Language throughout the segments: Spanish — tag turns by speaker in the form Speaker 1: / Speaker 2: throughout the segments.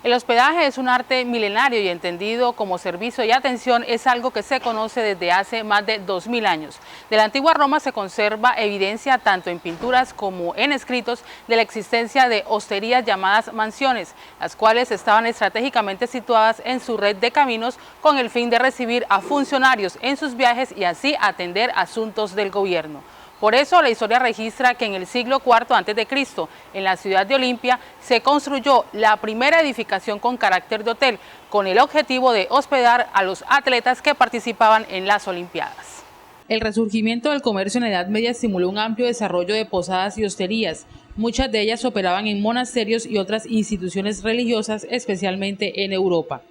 Speaker 1: El hospedaje es un arte milenario y entendido como servicio y atención es algo que se conoce desde hace más de 2000 años. De la antigua Roma se conserva evidencia tanto en pinturas como en escritos de la existencia de hosterías llamadas mansiones, las cuales estaban estratégicamente situadas en su red de caminos con el fin de recibir a funcionarios en sus viajes y así atender asuntos del gobierno. Por eso la historia registra que en el siglo IV a.C., en la ciudad de Olimpia, se construyó la primera edificación con carácter de hotel, con el objetivo de hospedar a los atletas que participaban en las Olimpiadas. El resurgimiento del comercio en la Edad Media estimuló un amplio desarrollo de posadas y hosterías. Muchas de ellas operaban en monasterios y otras instituciones religiosas, especialmente en Europa.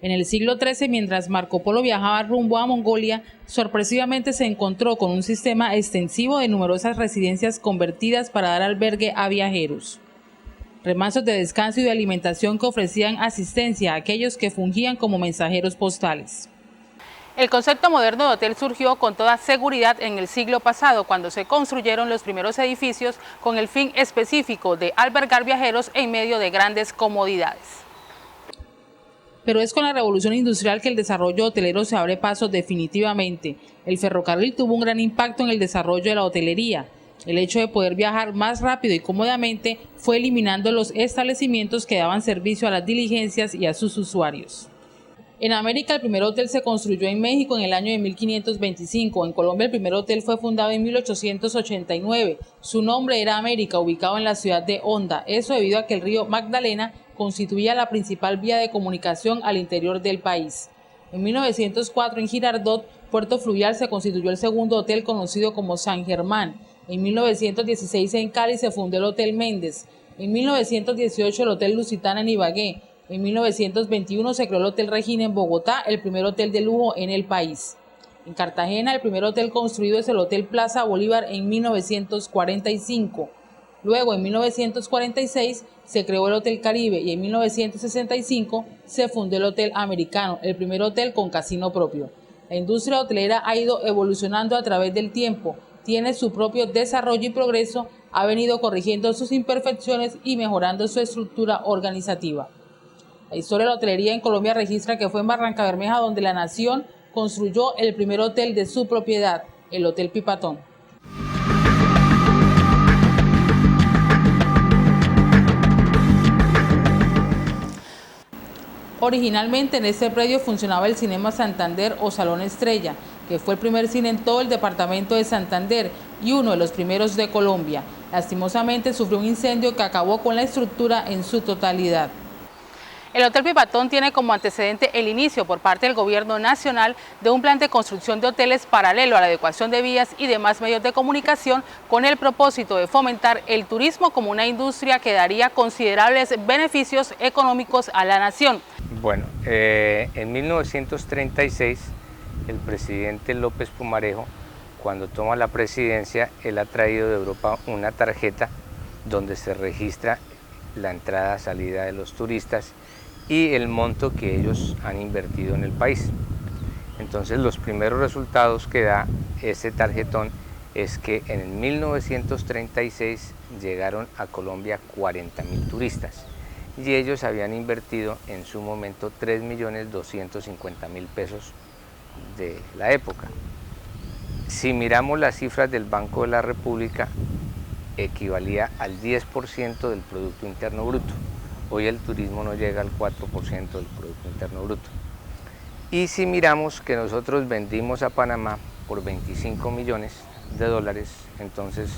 Speaker 1: En el siglo XIII, mientras Marco Polo viajaba rumbo a Mongolia, sorpresivamente se encontró con un sistema extensivo de numerosas residencias convertidas para dar albergue a viajeros. Remansos de descanso y de alimentación que ofrecían asistencia a aquellos que fungían como mensajeros postales. El concepto moderno de hotel surgió con toda seguridad en el siglo pasado, cuando se construyeron los primeros edificios con el fin específico de albergar viajeros en medio de grandes comodidades. Pero es con la revolución industrial que el desarrollo hotelero se abre paso definitivamente. El ferrocarril tuvo un gran impacto en el desarrollo de la hotelería. El hecho de poder viajar más rápido y cómodamente fue eliminando los establecimientos que daban servicio a las diligencias y a sus usuarios. En América el primer hotel se construyó en México en el año de 1525. En Colombia el primer hotel fue fundado en 1889. Su nombre era América, ubicado en la ciudad de Honda. Eso debido a que el río Magdalena constituía la principal vía de comunicación al interior del país. En 1904 en Girardot, puerto fluvial, se constituyó el segundo hotel conocido como San Germán. En 1916 en Cali se fundó el Hotel Méndez. En 1918 el Hotel Lusitana en Ibagué. En 1921 se creó el Hotel Regina en Bogotá, el primer hotel de lujo en el país. En Cartagena el primer hotel construido es el Hotel Plaza Bolívar en 1945. Luego, en 1946, se creó el Hotel Caribe y en 1965 se fundó el Hotel Americano, el primer hotel con casino propio. La industria hotelera ha ido evolucionando a través del tiempo, tiene su propio desarrollo y progreso, ha venido corrigiendo sus imperfecciones y mejorando su estructura organizativa. La historia de la hotelería en Colombia registra que fue en Barrancabermeja donde la nación construyó el primer hotel de su propiedad, el Hotel Pipatón. Originalmente en este predio funcionaba el Cinema Santander o Salón Estrella, que fue el primer cine en todo el departamento de Santander y uno de los primeros de Colombia. Lastimosamente sufrió un incendio que acabó con la estructura en su totalidad. El Hotel Pipatón tiene como antecedente el inicio por parte del Gobierno Nacional de un plan de construcción de hoteles paralelo a la adecuación de vías y demás medios de comunicación con el propósito de fomentar el turismo como una industria que daría considerables beneficios económicos a la nación.
Speaker 2: Bueno, en 1936 el presidente López Pumarejo, cuando toma la presidencia, él ha traído de Europa una tarjeta donde se registra la entrada y salida de los turistas y el monto que ellos han invertido en el país. Entonces los primeros resultados que da ese tarjetón es que en 1936 llegaron a Colombia 40.000 turistas y ellos habían invertido en su momento 3.250.000 pesos de la época. Si miramos las cifras del Banco de la República, equivalía al 10% del Producto Interno Bruto. Hoy el turismo no llega al 4% del Producto Interno Bruto. Y si miramos que nosotros vendimos a Panamá por 25 millones de dólares, entonces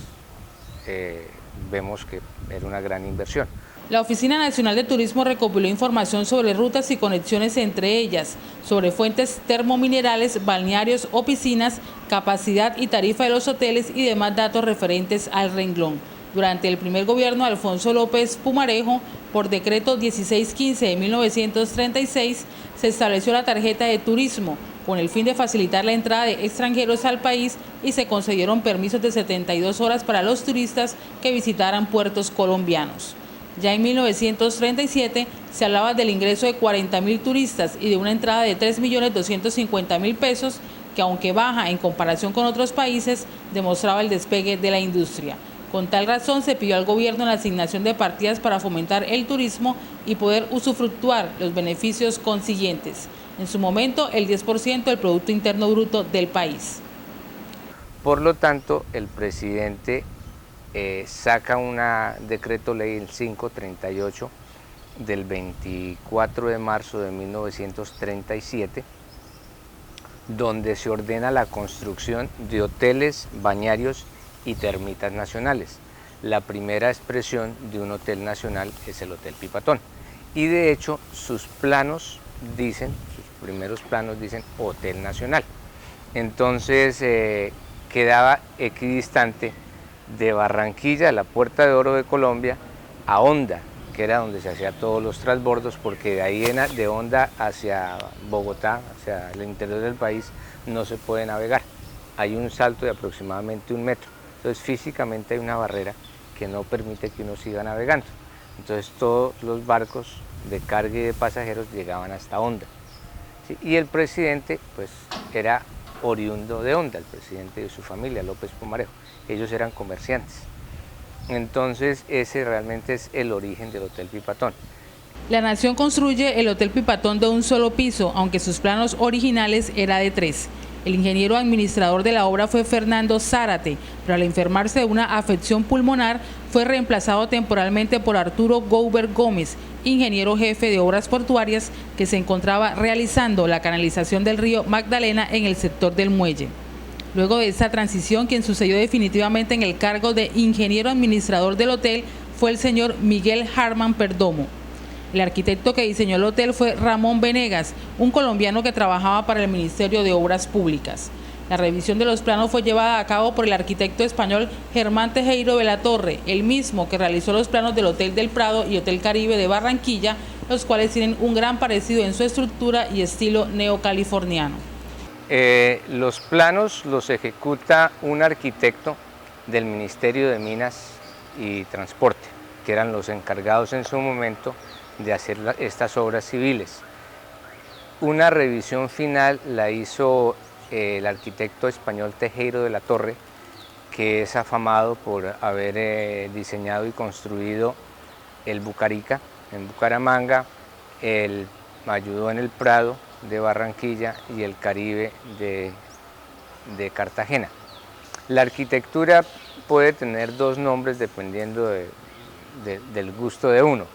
Speaker 2: vemos que era una gran inversión.
Speaker 1: La Oficina Nacional de Turismo recopiló información sobre rutas y conexiones entre ellas, sobre fuentes termominerales, balnearios o piscinas, capacidad y tarifa de los hoteles y demás datos referentes al renglón. Durante el primer gobierno de Alfonso López Pumarejo, por decreto 1615 de 1936, se estableció la tarjeta de turismo con el fin de facilitar la entrada de extranjeros al país y se concedieron permisos de 72 horas para los turistas que visitaran puertos colombianos. Ya en 1937 se hablaba del ingreso de 40.000 turistas y de una entrada de 3.250.000 pesos, que aunque baja en comparación con otros países, demostraba el despegue de la industria. Con tal razón se pidió al gobierno la asignación de partidas para fomentar el turismo y poder usufructuar los beneficios consiguientes. En su momento, el 10% del Producto Interno Bruto del país.
Speaker 2: Por lo tanto, el presidente saca un decreto ley, el 538, del 24 de marzo de 1937, donde se ordena la construcción de hoteles, bañarios y termitas nacionales. La primera expresión de un hotel nacional es el Hotel Pipatón. Y de hecho, sus primeros planos dicen Hotel Nacional. Entonces quedaba equidistante de Barranquilla, la Puerta de Oro de Colombia, a Honda, que era donde se hacían todos los transbordos, porque de ahí de Honda hacia Bogotá, hacia el interior del país, no se puede navegar. Hay un salto de aproximadamente 1 metro. Entonces físicamente hay una barrera que no permite que uno siga navegando. Entonces todos los barcos de carga y de pasajeros llegaban hasta Honda. ¿Sí? Y el presidente pues era oriundo de Honda, el presidente de su familia, López Pumarejo. Ellos eran comerciantes. Entonces ese realmente es el origen del Hotel Pipatón.
Speaker 1: La nación construye el Hotel Pipatón de un solo piso, aunque sus planos originales era de 3. El ingeniero administrador de la obra fue Fernando Zárate, pero al enfermarse de una afección pulmonar fue reemplazado temporalmente por Arturo Gouber Gómez, ingeniero jefe de obras portuarias que se encontraba realizando la canalización del río Magdalena en el sector del muelle. Luego de esta transición, quien sucedió definitivamente en el cargo de ingeniero administrador del hotel fue el señor Miguel Harman Perdomo. El arquitecto que diseñó el hotel fue Ramón Venegas, un colombiano que trabajaba para el Ministerio de Obras Públicas. La revisión de los planos fue llevada a cabo por el arquitecto español Germán Tejero de la Torre, el mismo que realizó los planos del Hotel del Prado y Hotel Caribe de Barranquilla, los cuales tienen un gran parecido en su estructura y estilo neocaliforniano.
Speaker 2: Los planos los ejecuta un arquitecto del Ministerio de Minas y Transporte, que eran los encargados en su momento de hacer estas obras civiles. Una revisión final la hizo el arquitecto español Tejero de la Torre, que es afamado por haber diseñado y construido el Bucarica en Bucaramanga, ayudó en el Prado de Barranquilla y el Caribe de Cartagena. La arquitectura puede tener 2 nombres dependiendo del gusto de uno.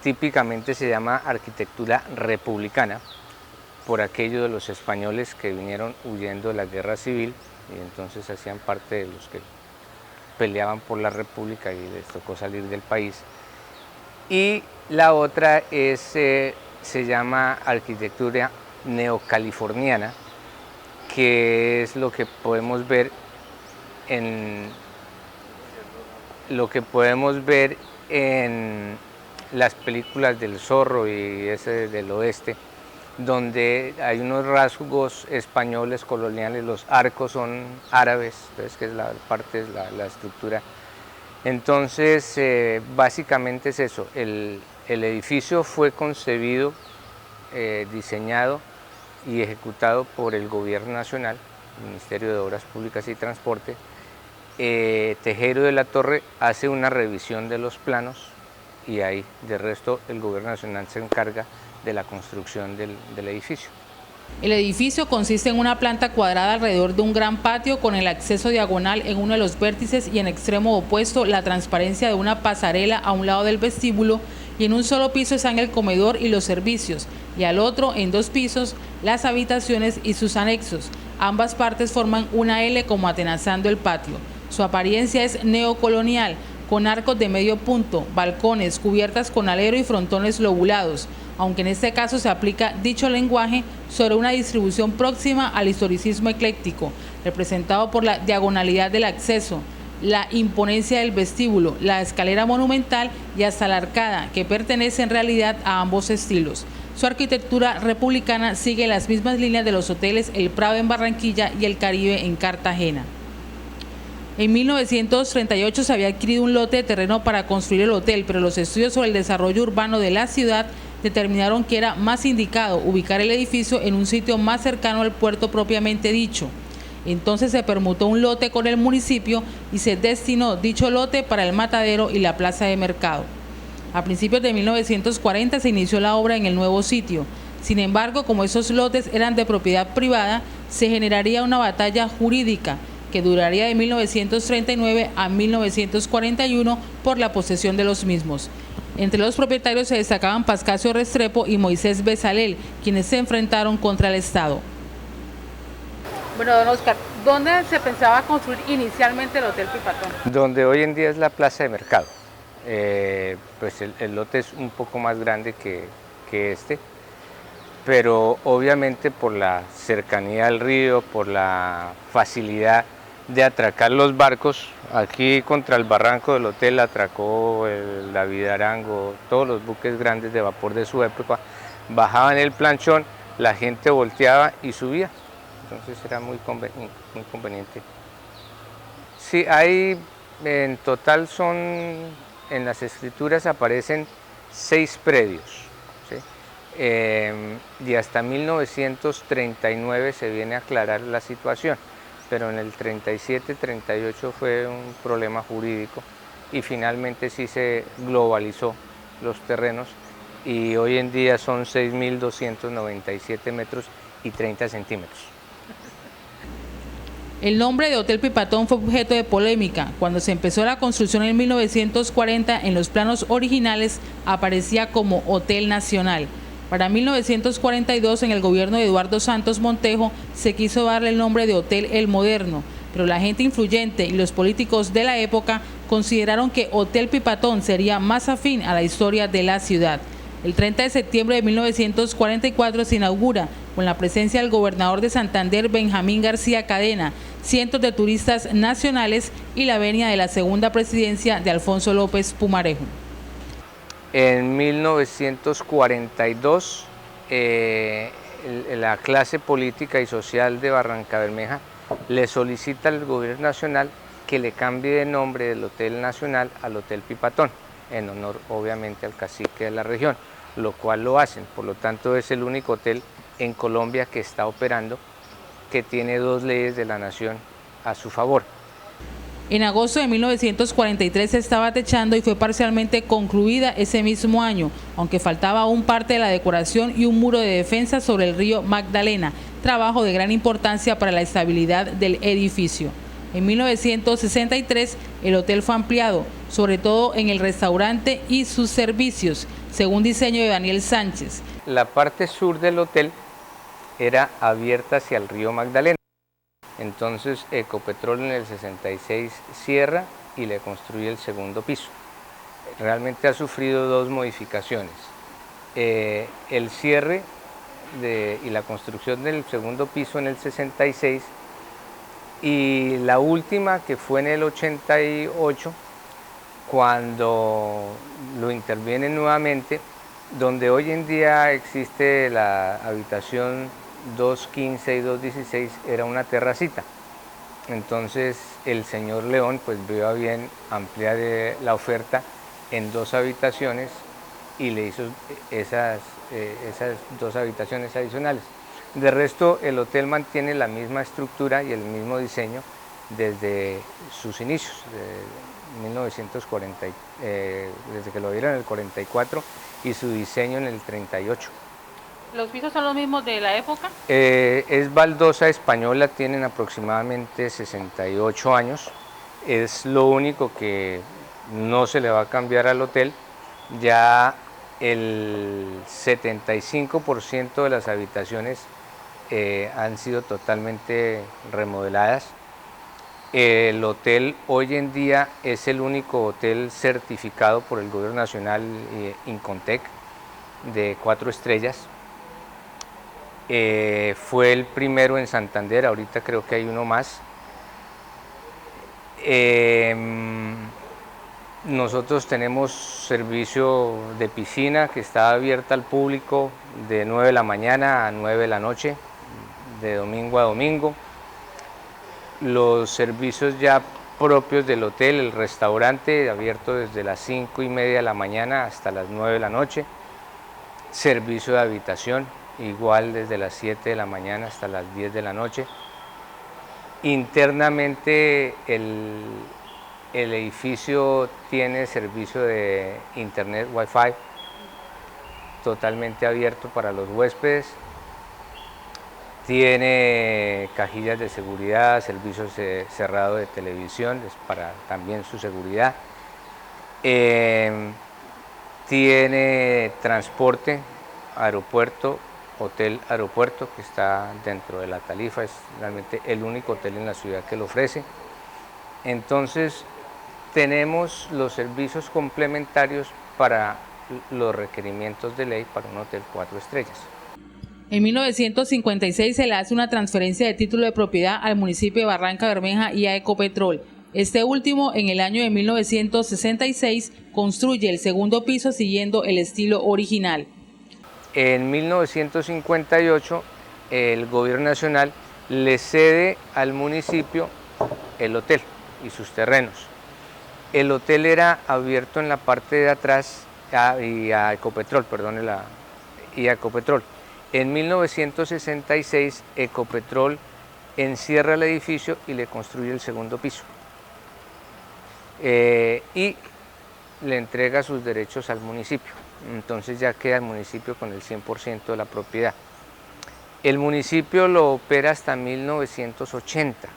Speaker 2: Típicamente se llama arquitectura republicana por aquello de los españoles que vinieron huyendo de la guerra civil y entonces hacían parte de los que peleaban por la república y les tocó salir del país. Y la otra se llama arquitectura neocaliforniana, que es lo que podemos ver en las películas del Zorro y ese del oeste, donde hay unos rasgos españoles coloniales, los arcos son árabes, entonces, que es la estructura. Entonces, básicamente es eso, el edificio fue concebido, diseñado y ejecutado por el Gobierno Nacional, el Ministerio de Obras Públicas y Transporte. Tejero de la Torre hace una revisión de los planos y ahí, de resto, el Gobierno Nacional se encarga de la construcción del edificio.
Speaker 1: El edificio consiste en una planta cuadrada alrededor de un gran patio con el acceso diagonal en uno de los vértices y en extremo opuesto la transparencia de una pasarela a un lado del vestíbulo, y en un solo piso están el comedor y los servicios, y al otro, en 2 pisos, las habitaciones y sus anexos. Ambas partes forman una L como atenazando el patio. Su apariencia es neocolonial, con arcos de medio punto, balcones, cubiertas con alero y frontones lobulados, aunque en este caso se aplica dicho lenguaje sobre una distribución próxima al historicismo ecléctico, representado por la diagonalidad del acceso, la imponencia del vestíbulo, la escalera monumental y hasta la arcada, que pertenece en realidad a ambos estilos. Su arquitectura republicana sigue las mismas líneas de los hoteles El Prado en Barranquilla y El Caribe en Cartagena. En 1938 se había adquirido un lote de terreno para construir el hotel, pero los estudios sobre el desarrollo urbano de la ciudad determinaron que era más indicado ubicar el edificio en un sitio más cercano al puerto propiamente dicho. Entonces se permutó un lote con el municipio y se destinó dicho lote para el matadero y la plaza de mercado. A principios de 1940 se inició la obra en el nuevo sitio. Sin embargo, como esos lotes eran de propiedad privada, se generaría una batalla jurídica que duraría de 1939 a 1941 por la posesión de los mismos. Entre los propietarios se destacaban Pascasio Restrepo y Moisés Bezalel, quienes se enfrentaron contra el Estado. Bueno, don Oscar, ¿dónde se pensaba construir inicialmente el Hotel Pipatón?
Speaker 2: Donde hoy en día es la plaza de mercado. Pues el lote es un poco más grande que este, pero obviamente por la cercanía al río, por la facilidad de atracar los barcos, aquí contra el barranco del hotel atracó el David Arango, todos los buques grandes de vapor de su época, bajaban el planchón, la gente volteaba y subía, entonces era muy conveniente. Sí, hay, en total en las escrituras aparecen 6 predios, ¿sí? Y hasta 1939 se viene a aclarar la situación, pero en el 37-38 fue un problema jurídico y finalmente sí se globalizó los terrenos y hoy en día son 6.297 metros y 30 centímetros.
Speaker 1: El nombre de Hotel Pipatón fue objeto de polémica. Cuando se empezó la construcción en 1940, en los planos originales aparecía como Hotel Nacional. Para 1942, en el gobierno de Eduardo Santos Montejo, se quiso darle el nombre de Hotel El Moderno, pero la gente influyente y los políticos de la época consideraron que Hotel Pipatón sería más afín a la historia de la ciudad. El 30 de septiembre de 1944 se inaugura, con la presencia del gobernador de Santander, Benjamín García Cadena, cientos de turistas nacionales y la venia de la segunda presidencia de Alfonso López Pumarejo.
Speaker 2: En 1942, la clase política y social de Barrancabermeja le solicita al gobierno nacional que le cambie de nombre del Hotel Nacional al Hotel Pipatón, en honor obviamente al cacique de la región, lo cual lo hacen. Por lo tanto, es el único hotel en Colombia que está operando, que tiene 2 leyes de la nación a su favor.
Speaker 1: En agosto de 1943 se estaba techando y fue parcialmente concluida ese mismo año, aunque faltaba aún parte de la decoración y un muro de defensa sobre el río Magdalena, trabajo de gran importancia para la estabilidad del edificio. En 1963 el hotel fue ampliado, sobre todo en el restaurante y sus servicios, según diseño de Daniel Sánchez.
Speaker 2: La parte sur del hotel era abierta hacia el río Magdalena. Entonces Ecopetrol en el 66 cierra y le construye el segundo piso. Realmente ha sufrido 2 modificaciones. El cierre y la construcción del segundo piso en el 66 y la última que fue en el 88 cuando lo intervienen nuevamente, donde hoy en día existe la habitación 215 y 216 era una terracita. Entonces el señor León pues vio a bien ampliar la oferta en 2 habitaciones y le hizo esas 2 habitaciones adicionales. De resto el hotel mantiene la misma estructura y el mismo diseño desde sus inicios, de 1940, desde que lo vieron en el 44 y su diseño en el 38.
Speaker 1: ¿Los pisos son los mismos de la época?
Speaker 2: Es baldosa española, tienen aproximadamente 68 años. Es lo único que no se le va a cambiar al hotel. Ya el 75% de las habitaciones han sido totalmente remodeladas. El hotel hoy en día es el único hotel certificado por el Gobierno Nacional Incontec de 4 estrellas. Fue el primero en Santander, ahorita creo que hay uno más. Nosotros tenemos servicio de piscina que está abierta al público de 9 de la mañana a 9 de la noche, de domingo a domingo. Los servicios ya propios del hotel, el restaurante abierto desde las 5:30 de la mañana hasta las 9 de la noche. Servicio de habitación igual desde las 7 de la mañana hasta las 10 de la noche. Internamente el edificio tiene servicio de internet Wi-Fi totalmente abierto para los huéspedes, tiene cajillas de seguridad, servicios cerrado de televisión, es para también su seguridad, tiene transporte, aeropuerto, hotel aeropuerto que está dentro de la tarifa, es realmente el único hotel en la ciudad que lo ofrece. Entonces tenemos los servicios complementarios para los requerimientos de ley para un hotel 4 estrellas.
Speaker 1: En 1956 se le hace una transferencia de título de propiedad al municipio de Barrancabermeja y a Ecopetrol. Este último, en el año de 1966, construye el segundo piso siguiendo el estilo original.
Speaker 2: En 1958, el gobierno nacional le cede al municipio el hotel y sus terrenos. El hotel era abierto en la parte de atrás y a Ecopetrol, y a Ecopetrol. En 1966, Ecopetrol encierra el edificio y le construye el segundo piso. Y le entrega sus derechos al municipio. Entonces ya queda el municipio con el 100% de la propiedad. El municipio lo opera hasta 1980.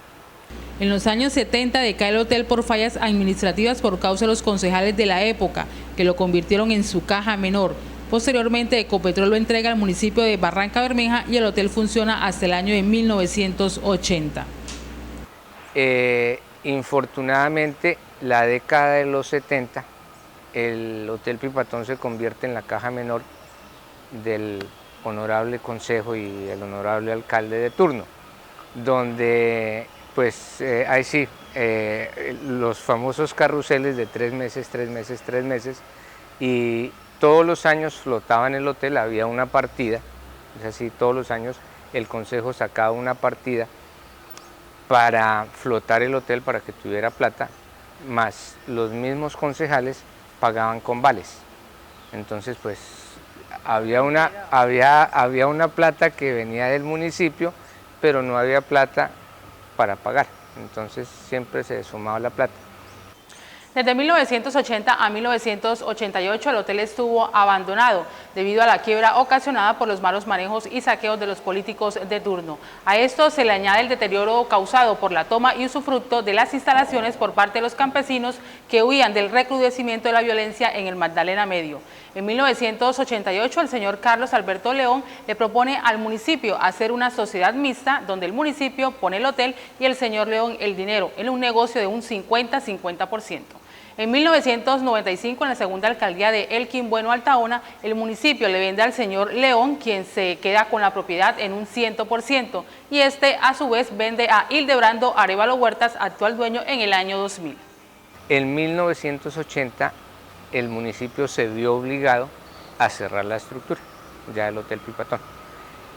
Speaker 1: En los años 70 decae el hotel por fallas administrativas por causa de los concejales de la época, que lo convirtieron en su caja menor. Posteriormente, Ecopetrol lo entrega al municipio de Barrancabermeja y el hotel funciona hasta el año de 1980.
Speaker 2: Infortunadamente, la década de los 70, el Hotel Pipatón se convierte en la caja menor del honorable consejo y el honorable alcalde de turno, donde pues ahí sí, los famosos carruseles de 3 meses, 3 meses, 3 meses, y todos los años flotaba en el hotel, había una partida, es así, todos los años el consejo sacaba una partida para flotar el hotel, para que tuviera plata, más los mismos concejales pagaban con vales. Entonces pues había una plata que venía del municipio, pero no había plata para pagar, entonces siempre se sumaba la plata.
Speaker 1: Desde 1980 a 1988 el hotel estuvo abandonado debido a la quiebra ocasionada por los malos manejos y saqueos de los políticos de turno. A esto se le añade el deterioro causado por la toma y usufructo de las instalaciones por parte de los campesinos que huían del recrudecimiento de la violencia en el Magdalena Medio. En 1988 el señor Carlos Alberto León le propone al municipio hacer una sociedad mixta donde el municipio pone el hotel y el señor León el dinero en un negocio de un 50-50%. En 1995, en la segunda alcaldía de Elkin Bueno Altaona, el municipio le vende al señor León, quien se queda con la propiedad en un 100%, y este a su vez vende a Hildebrando Arévalo Huertas, actual dueño, en el año 2000.
Speaker 2: En 1980, el municipio se vio obligado a cerrar la estructura, ya el Hotel Pipatón,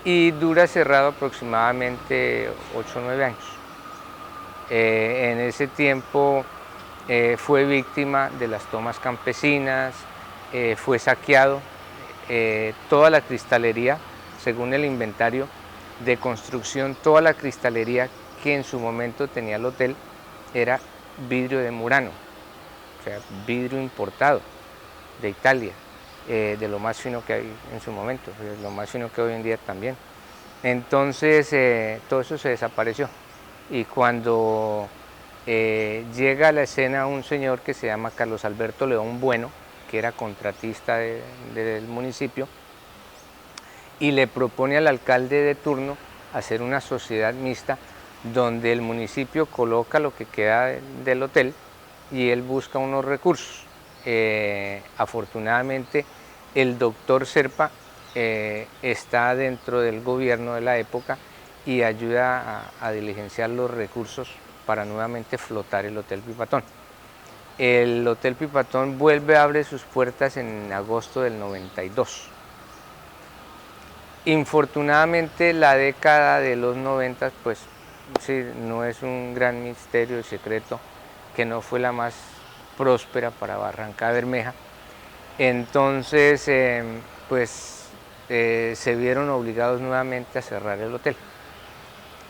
Speaker 2: y dura cerrado aproximadamente 8 o 9 años. En ese tiempo fue víctima de las tomas campesinas, fue saqueado, toda la cristalería, según el inventario de construcción, toda la cristalería que en su momento tenía el hotel era vidrio de Murano, o sea, vidrio importado de Italia, de lo más fino que hay en su momento, lo más fino que hoy en día también. Entonces todo eso se desapareció, y cuando llega a la escena un señor que se llama Carlos Alberto León Bueno, que era contratista del municipio, y le propone al alcalde de turno hacer una sociedad mixta donde el municipio coloca lo que queda del hotel y él busca unos recursos. Afortunadamente el doctor Serpa está dentro del gobierno de la época y ayuda a diligenciar los recursos para nuevamente flotar el Hotel Pipatón. El Hotel Pipatón vuelve a abrir sus puertas en agosto del 92. Infortunadamente la década de los 90, pues sí, no es un gran misterio y secreto que no fue la más próspera para Barrancabermeja. Entonces se vieron obligados nuevamente a cerrar el hotel.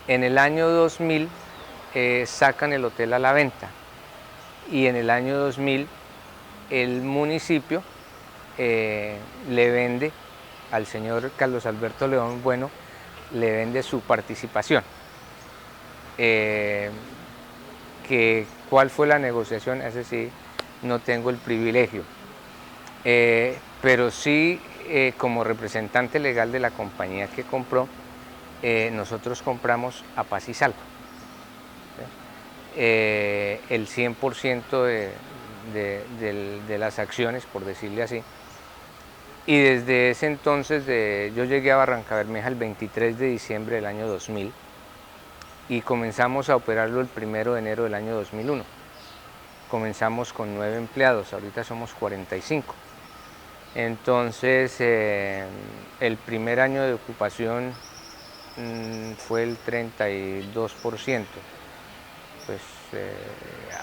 Speaker 2: En el año 2000 sacan el hotel a la venta y en el año 2000 el municipio le vende al señor Carlos Alberto León Bueno, le vende su participación. ¿Cuál fue la negociación? Ese sí no tengo el privilegio, pero sí como representante legal de la compañía que compró, nosotros compramos a paz y salvo. El 100% de las acciones, por decirle así, y desde ese entonces yo llegué a Barrancabermeja el 23 de diciembre del año 2000 y comenzamos a operarlo el 1 de enero del año 2001. Comenzamos con 9 empleados, ahorita somos 45. Entonces el primer año de ocupación fue el 32%. Pues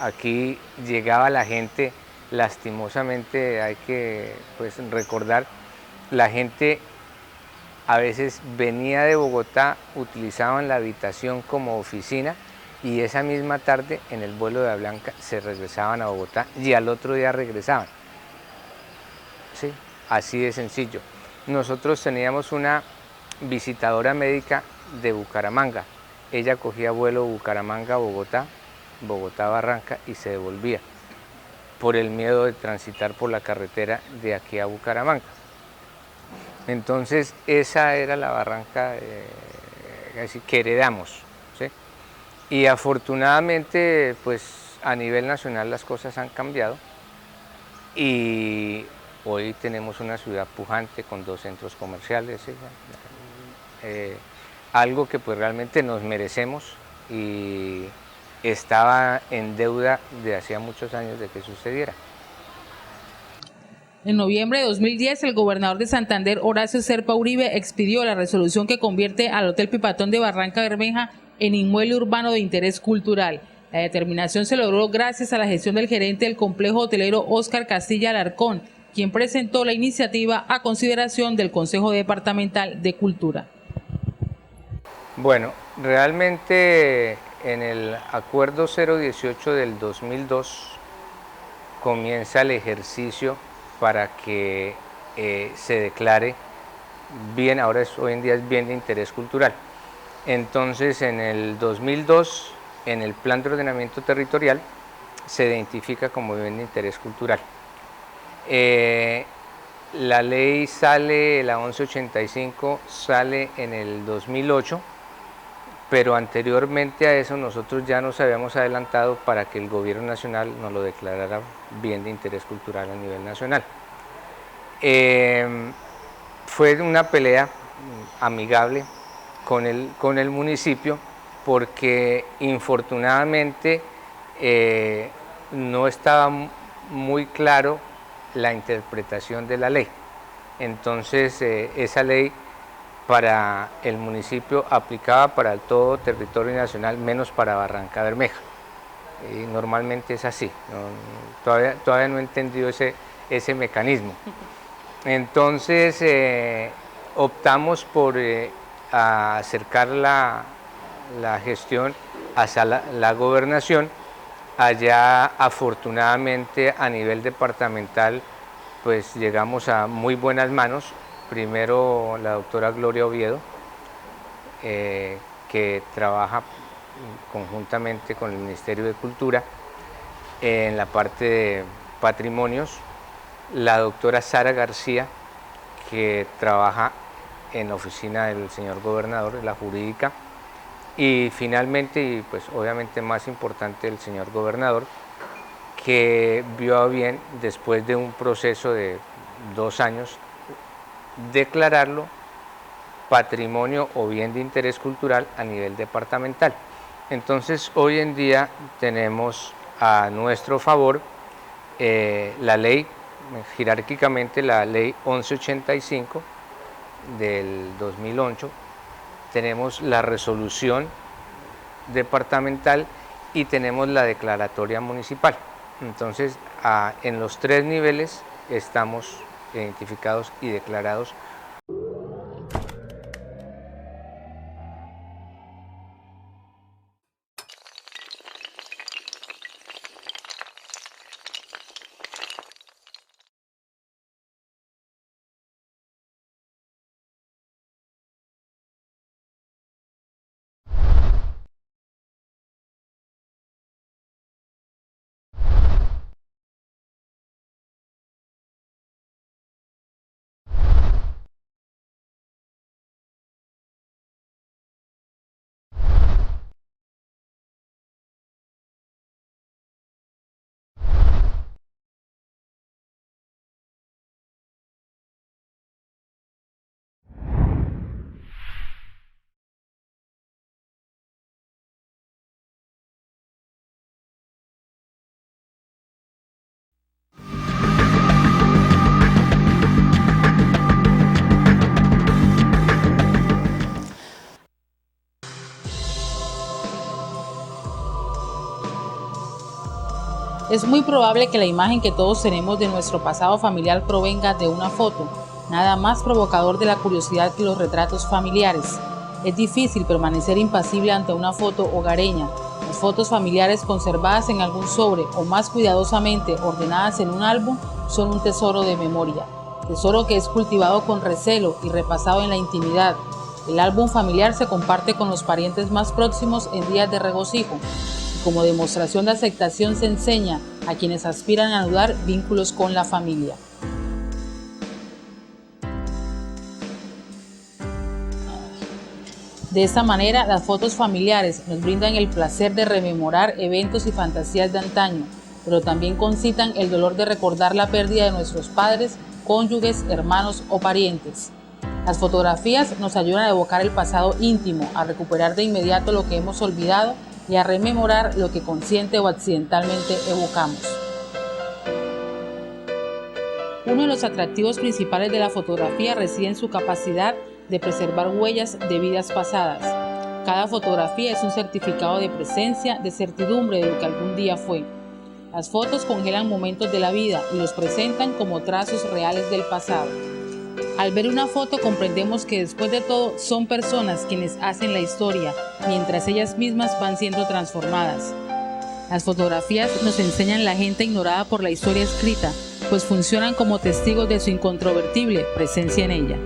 Speaker 2: aquí llegaba la gente, lastimosamente hay que recordar, la gente a veces venía de Bogotá, utilizaban la habitación como oficina y esa misma tarde en el vuelo de Avianca se regresaban a Bogotá y al otro día regresaban. Sí, así de sencillo. Nosotros teníamos una visitadora médica de Bucaramanga. Ella cogía vuelo Bucaramanga-Bogotá, Bogotá-Barranca y se devolvía por el miedo de transitar por la carretera de aquí a Bucaramanga. Entonces esa era la Barranca que heredamos, ¿sí? Y afortunadamente pues a nivel nacional las cosas han cambiado y hoy tenemos una ciudad pujante con 2 centros comerciales, ¿sí? Algo que pues realmente nos merecemos y estaba en deuda de hacía muchos años de que sucediera.
Speaker 1: En noviembre de 2010, el gobernador de Santander, Horacio Serpa Uribe, expidió la resolución que convierte al Hotel Pipatón de Barrancabermeja en inmueble urbano de interés cultural. La determinación se logró gracias a la gestión del gerente del complejo hotelero Óscar Castilla Alarcón, quien presentó la iniciativa a consideración del Consejo Departamental de Cultura.
Speaker 2: Bueno, realmente en el acuerdo 018 del 2002 comienza el ejercicio para que se declare bien, hoy en día es bien de interés cultural. Entonces en el 2002, en el plan de ordenamiento territorial, se identifica como bien de interés cultural. La ley sale, la 1185 sale en el 2008, pero anteriormente a eso nosotros ya nos habíamos adelantado para que el gobierno nacional nos lo declarara bien de interés cultural a nivel nacional. Fue una pelea amigable con el municipio porque infortunadamente no estaba muy claro la interpretación de la ley. Entonces esa ley para el municipio aplicaba para todo territorio nacional menos para Barrancabermeja. Y normalmente es así, todavía no he entendido ese mecanismo. Entonces optamos por acercar la gestión hacia la gobernación. Allá afortunadamente a nivel departamental pues llegamos a muy buenas manos. Primero la doctora Gloria Oviedo, que trabaja conjuntamente con el Ministerio de Cultura en la parte de patrimonios. La doctora Sara García, que trabaja en la oficina del señor gobernador, en la jurídica. Y finalmente, y pues obviamente más importante, el señor gobernador, que vio a bien, después de un proceso de 2 años, declararlo patrimonio o bien de interés cultural a nivel departamental. Entonces hoy en día tenemos a nuestro favor la ley, jerárquicamente la ley 1185 del 2008, tenemos la resolución departamental y tenemos la declaratoria municipal. Entonces en los 3 niveles estamos identificados y declarados.
Speaker 1: Es muy probable que la imagen que todos tenemos de nuestro pasado familiar provenga de una foto, nada más provocador de la curiosidad que los retratos familiares. Es difícil permanecer impasible ante una foto hogareña. Las fotos familiares conservadas en algún sobre o más cuidadosamente ordenadas en un álbum son un tesoro de memoria, tesoro que es cultivado con recelo y repasado en la intimidad. El álbum familiar se comparte con los parientes más próximos en días de regocijo. Como demostración de aceptación se enseña a quienes aspiran a anudar vínculos con la familia. De esta manera, las fotos familiares nos brindan el placer de rememorar eventos y fantasías de antaño, pero también concitan el dolor de recordar la pérdida de nuestros padres, cónyuges, hermanos o parientes. Las fotografías nos ayudan a evocar el pasado íntimo, a recuperar de inmediato lo que hemos olvidado y a rememorar lo que consciente o accidentalmente evocamos. Uno de los atractivos principales de la fotografía reside en su capacidad de preservar huellas de vidas pasadas. Cada fotografía es un certificado de presencia, de certidumbre de lo que algún día fue. Las fotos congelan momentos de la vida y los presentan como trazos reales del pasado. Al ver una foto comprendemos que después de todo son personas quienes hacen la historia, mientras ellas mismas van siendo transformadas. Las fotografías nos enseñan la gente ignorada por la historia escrita, pues funcionan como testigos de su incontrovertible presencia en ella.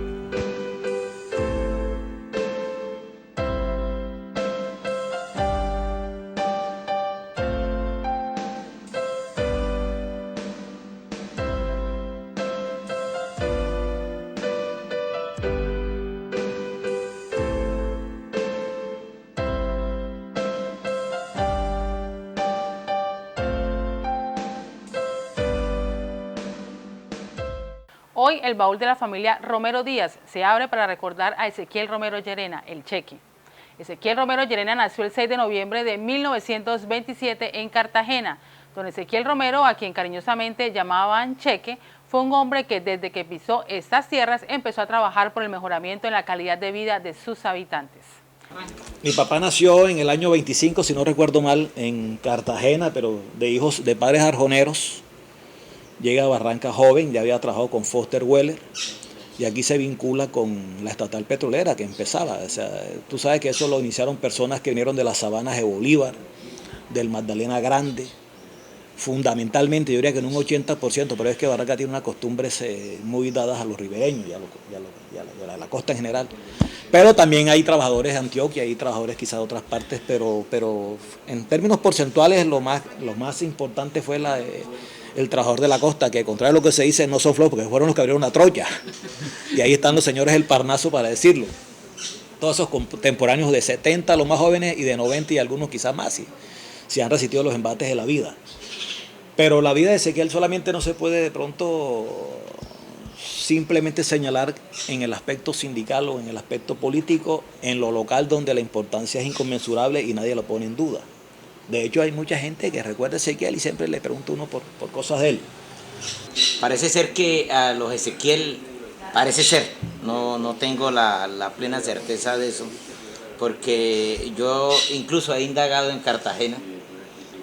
Speaker 1: Hoy el baúl de la familia Romero Díaz se abre para recordar a Ezequiel Romero Llerena, el Cheque. Ezequiel Romero Llerena nació el 6 de noviembre de 1927 en Cartagena. Don Ezequiel Romero, a quien cariñosamente llamaban Cheque, fue un hombre que desde que pisó estas tierras empezó a trabajar por el mejoramiento en la calidad de vida de sus habitantes.
Speaker 3: Mi papá nació en el año 25, si no recuerdo mal, en Cartagena, pero de padres arjoneros. Llega a Barranca joven, ya había trabajado con Foster Weller y aquí se vincula con la estatal petrolera que empezaba. O sea, tú sabes que eso lo iniciaron personas que vinieron de las sabanas de Bolívar, del Magdalena Grande, fundamentalmente, yo diría que en un 80%, pero es que Barranca tiene unas costumbres muy dadas a los ribereños y a la costa en general. Pero también hay trabajadores de Antioquia, hay trabajadores quizás de otras partes, pero en términos porcentuales lo más importante fue el trabajador de la costa, que contrario a lo que se dice, no son flojos, porque fueron los que abrieron la Troya. Y ahí están los señores del Parnaso para decirlo. Todos esos contemporáneos de 70, los más jóvenes, y de 90 y algunos quizás más, si han resistido los embates de la vida. Pero la vida de Ezequiel solamente no se puede de pronto simplemente señalar en el aspecto sindical o en el aspecto político, en lo local donde la importancia es inconmensurable y nadie lo pone en duda. De hecho, hay mucha gente que recuerda a Ezequiel y siempre le pregunta uno por cosas de él.
Speaker 4: Parece ser que a los Ezequiel, no tengo la plena certeza de eso, porque yo incluso he indagado en Cartagena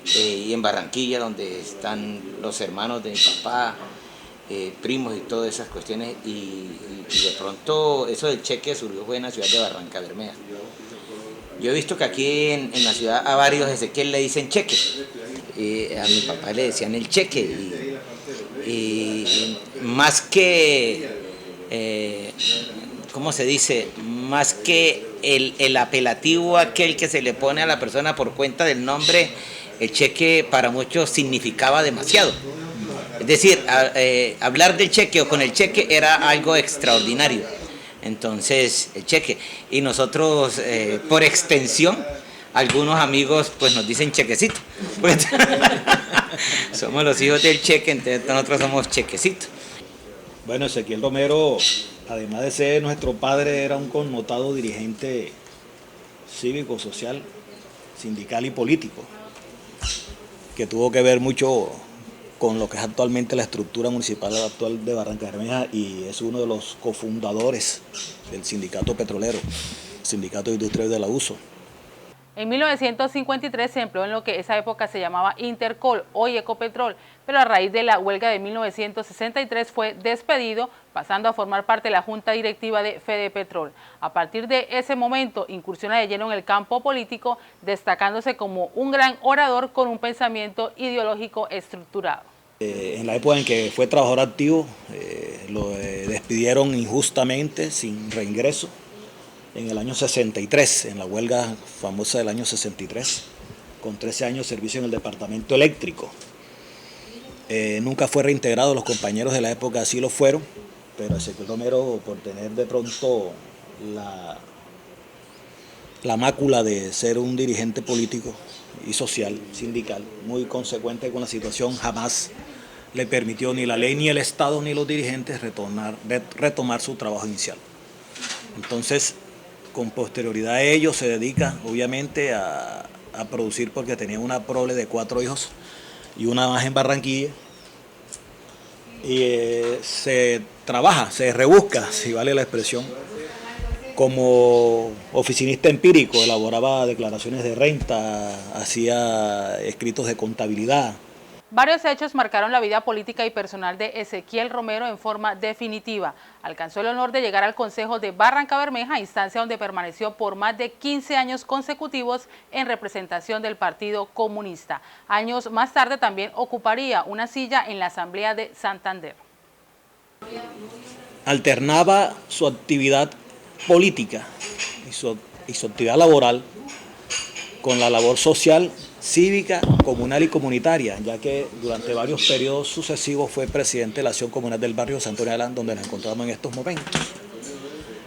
Speaker 4: y en Barranquilla, donde están los hermanos de mi papá, primos y todas esas cuestiones, y de pronto eso del Cheque surgió fue en la ciudad de Barranca Bermeja. Yo he visto que aquí en la ciudad a varios Ezequiel le dicen Cheque, a mi papá le decían el Cheque, y más que, ¿cómo se dice? Más que el apelativo aquel que se le pone a la persona por cuenta del nombre, el Cheque para muchos significaba demasiado. Es decir, hablar del Cheque o con el Cheque era algo extraordinario. Entonces, el Cheque. Y nosotros, por extensión, algunos amigos pues nos dicen Chequecito. Somos los hijos del Cheque, entonces nosotros somos Chequecito.
Speaker 3: Bueno, Ezequiel Romero, además de ser nuestro padre, era un connotado dirigente cívico, social, sindical y político, que tuvo que ver mucho con lo que es actualmente la estructura municipal actual de Barranca Bermeja, y es uno de los cofundadores del sindicato petrolero, Sindicato Industrial de la USO.
Speaker 1: En 1953 se empleó en lo que esa época se llamaba Intercol, hoy Ecopetrol, pero a raíz de la huelga de 1963 fue despedido, pasando a formar parte de la junta directiva de Fedepetrol. A partir de ese momento incursiona de lleno en el campo político, destacándose como un gran orador con un pensamiento ideológico estructurado.
Speaker 3: En la época en que fue trabajador activo, lo despidieron injustamente, sin reingreso, en el año 63, en la huelga famosa del año 63, con 13 años de servicio en el departamento eléctrico. Nunca fue reintegrado, los compañeros de la época sí lo fueron, pero Ezequiel Romero, por tener de pronto la mácula de ser un dirigente político y social, sindical, muy consecuente con la situación, jamás le permitió ni la ley, ni el Estado, ni los dirigentes retomar su trabajo inicial. Entonces, con posterioridad a ello, se dedica obviamente a producir, porque tenía una prole de 4 hijos y una más en Barranquilla. Y se trabaja, se rebusca, si vale la expresión, como oficinista empírico, elaboraba declaraciones de renta, hacía escritos de contabilidad.
Speaker 1: Varios hechos marcaron la vida política y personal de Ezequiel Romero en forma definitiva. Alcanzó el honor de llegar al Consejo de Barrancabermeja, instancia donde permaneció por más de 15 años consecutivos en representación del Partido Comunista. Años más tarde también ocuparía una silla en la Asamblea de Santander.
Speaker 3: Alternaba su actividad política y su actividad laboral con la labor social, cívica, comunal y comunitaria, ya que durante varios periodos sucesivos fue presidente de la Acción Comunal del barrio Santo Antonio de Alán, donde nos encontramos en estos momentos.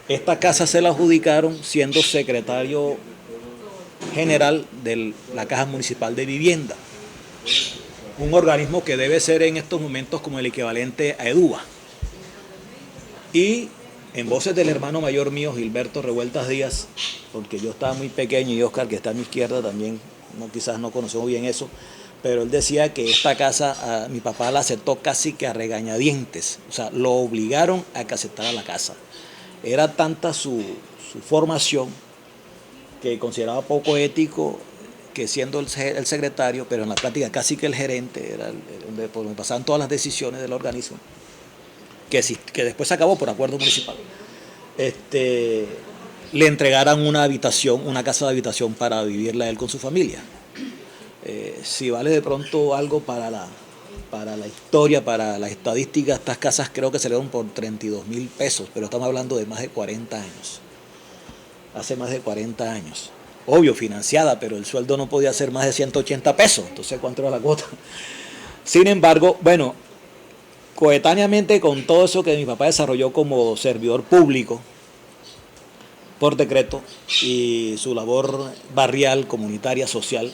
Speaker 3: Esta casa se la adjudicaron siendo secretario general de la Caja Municipal de Vivienda, un organismo que debe ser en estos momentos como el equivalente a EDUBA. Y en voces del hermano mayor mío, Gilberto Revueltas Díaz, porque yo estaba muy pequeño y Oscar, que está a mi izquierda también, quizás no conocemos bien eso, pero él decía que esta casa mi papá la aceptó casi que a regañadientes, o sea, lo obligaron a que aceptara la casa. Era tanta su formación que consideraba poco ético que siendo el secretario, pero en la práctica casi que el gerente, era donde pasaban todas las decisiones del organismo, que después se acabó por acuerdo municipal, le entregaran una habitación, una casa de habitación para vivirla él con su familia. Si vale de pronto algo para la historia, para la estadística, estas casas creo que se le dieron por 32.000 pesos, pero estamos hablando de más de 40 años. Hace más de 40 años. Obvio, financiada, pero el sueldo no podía ser más de 180 pesos. Entonces, ¿cuánto era la cuota? Sin embargo, bueno, coetáneamente con todo eso que mi papá desarrolló como servidor público por decreto y su labor barrial, comunitaria, social,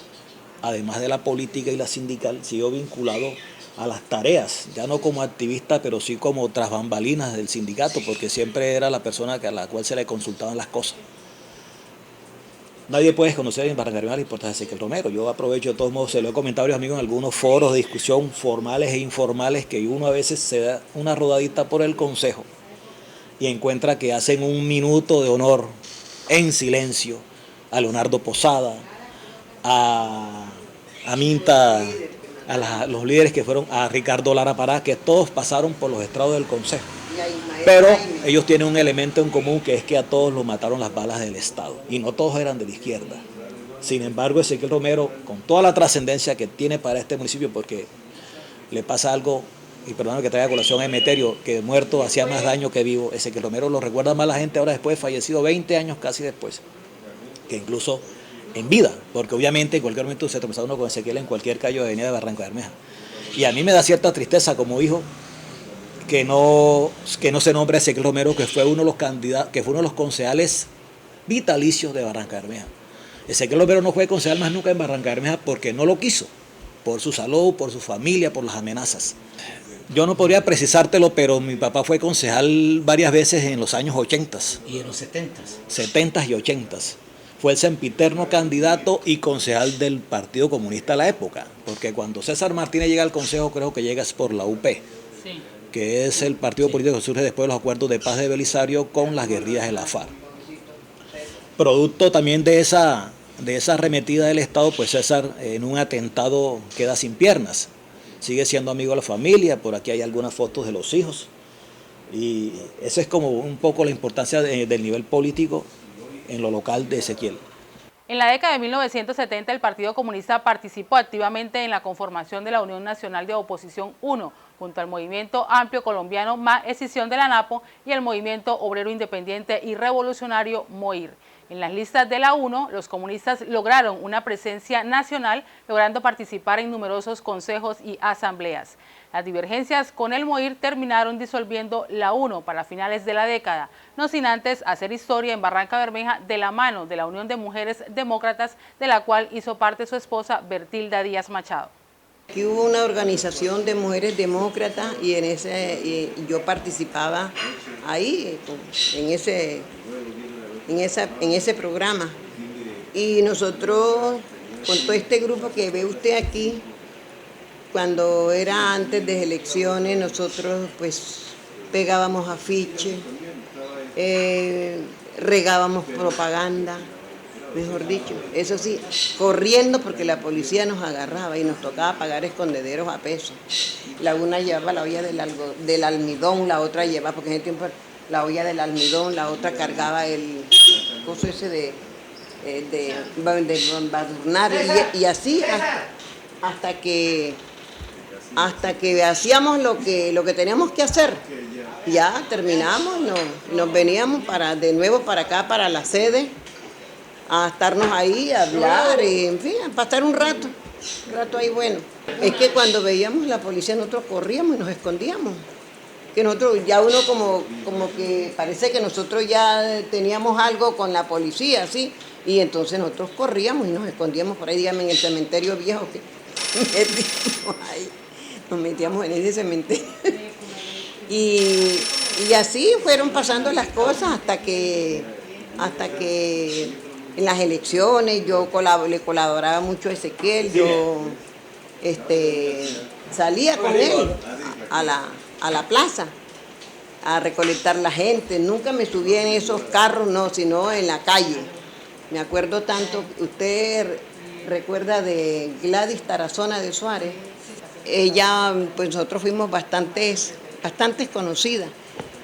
Speaker 3: además de la política y la sindical, siguió vinculado a las tareas, ya no como activista, pero sí como tras bambalinas del sindicato, porque siempre era la persona a la cual se le consultaban las cosas. Nadie puede desconocer en Barrancabermeja la importancia de Ezequiel Romero. Yo aprovecho de todos modos, se lo he comentado a varios amigos en algunos foros de discusión formales e informales, que uno a veces se da una rodadita por el consejo y encuentra que hacen un minuto de honor en silencio a Leonardo Posada, a Minta, a los líderes que fueron, a Ricardo Lara Pará, que todos pasaron por los estrados del consejo. Pero ellos tienen un elemento en común, que es que a todos los mataron las balas del Estado, y no todos eran de la izquierda. Sin embargo, Ezequiel Romero, con toda la trascendencia que tiene para este municipio, porque le pasa algo, y perdón que traiga a colación a Emeterio, que muerto hacía más daño que vivo. Ezequiel Romero lo recuerda más la gente ahora después, fallecido 20 años casi después, que incluso en vida, porque obviamente en cualquier momento se tropezaba uno con Ezequiel en cualquier calle de avenida de Barrancabermeja. Y a mí me da cierta tristeza como hijo que no se nombre a Ezequiel Romero, que fue uno de los candidatos, que fue uno de los concejales vitalicios de Barrancabermeja. Ezequiel Romero no fue concejal más nunca en Barrancabermeja porque no lo quiso, por su salud, por su familia, por las amenazas. Yo no podría precisártelo, pero mi papá fue concejal varias veces en los años 80.
Speaker 4: ¿Y en los 70s?
Speaker 3: 70 y 80. Fue el sempiterno candidato y concejal del Partido Comunista a la época, porque cuando César Martínez llega al consejo, creo que llega por la UP, sí, que es el partido político que surge después de los acuerdos de paz de Belisario con las guerrillas de la FARC. Producto también de esa de esa arremetida del Estado, pues César en un atentado queda sin piernas. Sigue siendo amigo de la familia, por aquí hay algunas fotos de los hijos. Y esa es como un poco la importancia del nivel político en lo local de Ezequiel.
Speaker 1: En la década de 1970 el Partido Comunista participó activamente en la conformación de la Unión Nacional de Oposición 1, junto al Movimiento Amplio Colombiano más Escisión de la NAPO y el Movimiento Obrero Independiente y Revolucionario MOIR. En las listas de la 1, los comunistas lograron una presencia nacional, logrando participar en numerosos consejos y asambleas. Las divergencias con el MOIR terminaron disolviendo la 1 para finales de la década, no sin antes hacer historia en Barranca Bermeja de la mano de la Unión de Mujeres Demócratas, de la cual hizo parte su esposa Bertilda Díaz Machado.
Speaker 5: Aquí hubo una organización de mujeres demócratas y yo participaba ahí, en ese programa. Y nosotros, con todo este grupo que ve usted aquí, cuando era antes de elecciones, nosotros pues pegábamos afiches, regábamos propaganda, mejor dicho, eso sí, corriendo porque la policía nos agarraba y nos tocaba pagar escondederos a peso. La una llevaba la olla del almidón, la otra llevaba, porque en ese tiempo la olla del almidón, la otra cargaba el coso ese de embadurnar y así hasta que hacíamos lo que teníamos que hacer. Ya terminamos y nos veníamos de nuevo para acá, para la sede, a estarnos ahí, a hablar, y, en fin, a pasar un rato ahí bueno. Es que cuando veíamos la policía nosotros corríamos y nos escondíamos. Que nosotros, ya uno como que parece que nosotros ya teníamos algo con la policía, ¿sí? Y entonces nosotros corríamos y nos escondíamos por ahí, dígame, en el cementerio viejo que nos metíamos en ese cementerio. Y así fueron pasando las cosas hasta que en las elecciones yo le colaboraba mucho a Ezequiel, yo salía con él a la plaza a recolectar la gente. Nunca me subía en esos carros, no, sino en la calle. Me acuerdo tanto, usted recuerda de Gladys Tarazona de Suárez. Ella, pues nosotros fuimos bastantes conocidas,